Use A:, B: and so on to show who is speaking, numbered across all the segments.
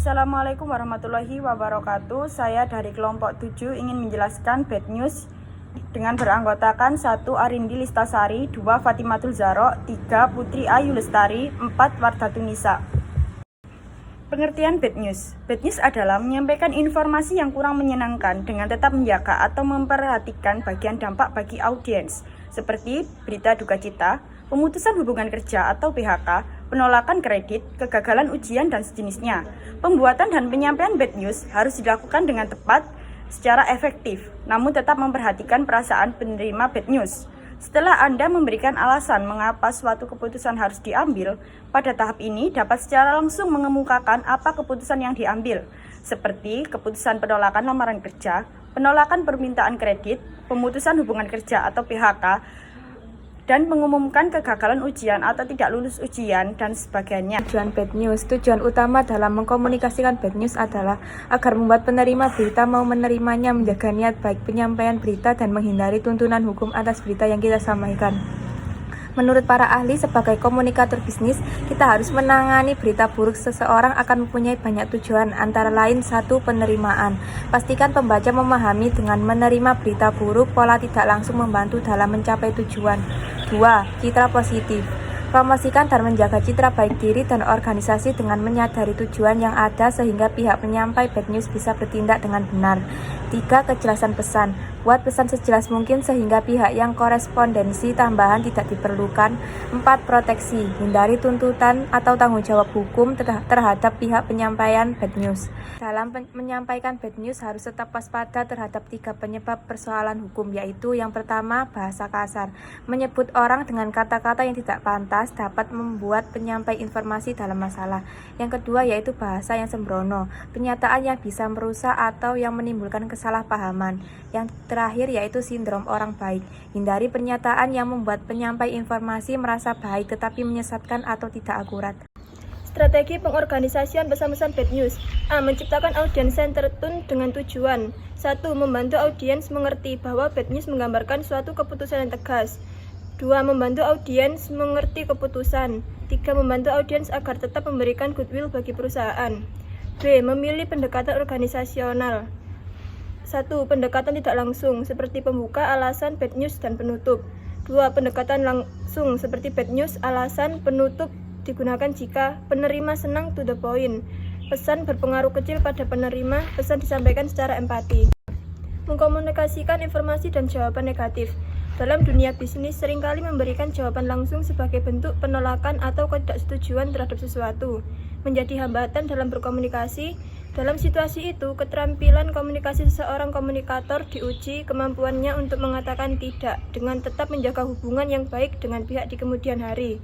A: Assalamualaikum warahmatullahi wabarakatuh. Saya dari kelompok 7 ingin menjelaskan bad news dengan beranggotakan 1. Arindi Listasari, 2. Fatimatul Zahra, 3. Putri Ayu Lestari, 4. Wardatun Nisa. Pengertian bad news. Bad news adalah menyampaikan informasi yang kurang menyenangkan dengan tetap menjaga atau memperhatikan bagian dampak bagi audiens, seperti berita duka cita, pemutusan hubungan kerja atau PHK, penolakan kredit, kegagalan ujian, dan sejenisnya. Pembuatan dan penyampaian bad news harus dilakukan dengan tepat, secara efektif, namun tetap memperhatikan perasaan penerima bad news. Setelah Anda memberikan alasan mengapa suatu keputusan harus diambil, pada tahap ini dapat secara langsung mengemukakan apa keputusan yang diambil, seperti keputusan penolakan lamaran kerja, penolakan permintaan kredit, pemutusan hubungan kerja atau PHK, dan mengumumkan kegagalan ujian atau tidak lulus ujian, dan sebagainya.
B: Tujuan bad news. Tujuan utama dalam mengkomunikasikan bad news adalah agar membuat penerima berita mau menerimanya, menjaga niat baik penyampaian berita, dan menghindari tuntunan hukum atas berita yang kita sampaikan. Menurut para ahli, sebagai komunikator bisnis, kita harus menangani berita buruk seseorang akan mempunyai banyak tujuan, antara lain 1. Penerimaan. Pastikan pembaca memahami dengan menerima berita buruk, pola tidak langsung membantu dalam mencapai tujuan. 2. Citra positif. Promosikan dan menjaga citra baik diri dan organisasi dengan menyadari tujuan yang ada sehingga pihak penyampai bad news bisa bertindak dengan benar. 3. Kejelasan pesan. Buat pesan sejelas mungkin sehingga pihak yang korespondensi tambahan tidak diperlukan. 4. Proteksi. Hindari tuntutan atau tanggung jawab hukum terhadap pihak penyampaian bad news. Dalam menyampaikan bad news harus tetap waspada terhadap 3 penyebab persoalan hukum, yaitu yang pertama, bahasa kasar. Menyebut orang dengan kata-kata yang tidak pantas dapat membuat penyampai informasi dalam masalah. Yang kedua yaitu bahasa yang sembrono, penyataan yang bisa merusak atau yang menimbulkan kesalahpahaman. Yang terakhir yaitu sindrom orang baik. Hindari pernyataan yang membuat penyampai informasi merasa baik tetapi menyesatkan atau tidak akurat.
C: Strategi pengorganisasian pesan-pesan bad news. A. Menciptakan audience center tone dengan tujuan 1. Membantu audiens mengerti bahwa bad news menggambarkan suatu keputusan yang tegas. 2. Membantu audiens mengerti keputusan. 3. Membantu audiens agar tetap memberikan goodwill bagi perusahaan. B. Memilih pendekatan organisasional. 1. Pendekatan tidak langsung, seperti pembuka, alasan, bad news, dan penutup. 2. Pendekatan langsung, seperti bad news, alasan, penutup, digunakan jika penerima senang, to the point. Pesan berpengaruh kecil pada penerima, pesan disampaikan secara empati. Mengkomunikasikan informasi dan jawaban negatif. Dalam dunia bisnis, seringkali memberikan jawaban langsung sebagai bentuk penolakan atau ketidaksetujuan terhadap sesuatu, menjadi hambatan dalam berkomunikasi. Dalam situasi itu, keterampilan komunikasi seseorang komunikator diuji kemampuannya untuk mengatakan tidak dengan tetap menjaga hubungan yang baik dengan pihak di kemudian hari.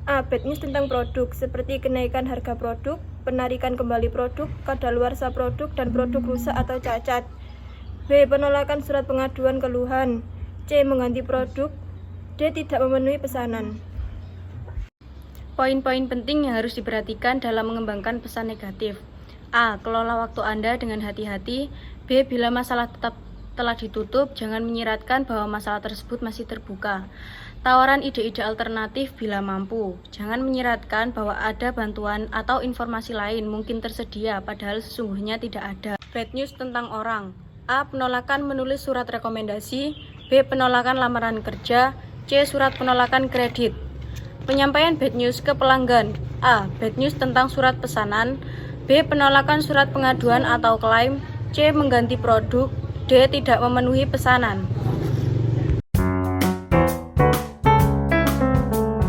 C: A. Bad news tentang produk, seperti kenaikan harga produk, penarikan kembali produk, kadaluarsa produk, dan produk rusak atau cacat. B. Penolakan surat pengaduan keluhan. C. Mengganti produk. D. Tidak memenuhi pesanan.
D: Poin-poin penting yang harus diperhatikan dalam mengembangkan pesan negatif. A. Kelola waktu Anda dengan hati-hati. B. Bila masalah telah ditutup, jangan menyiratkan bahwa masalah tersebut masih terbuka. Tawaran ide-ide alternatif bila mampu. Jangan menyiratkan bahwa ada bantuan atau informasi lain mungkin tersedia, padahal sesungguhnya tidak ada. Bad news tentang orang. A. Penolakan menulis surat rekomendasi. B. Penolakan lamaran kerja. C. Surat penolakan kredit. Penyampaian bad news ke pelanggan. A. Bad news tentang surat pesanan. B. Penolakan surat pengaduan atau klaim. C. Mengganti produk. D. Tidak memenuhi pesanan.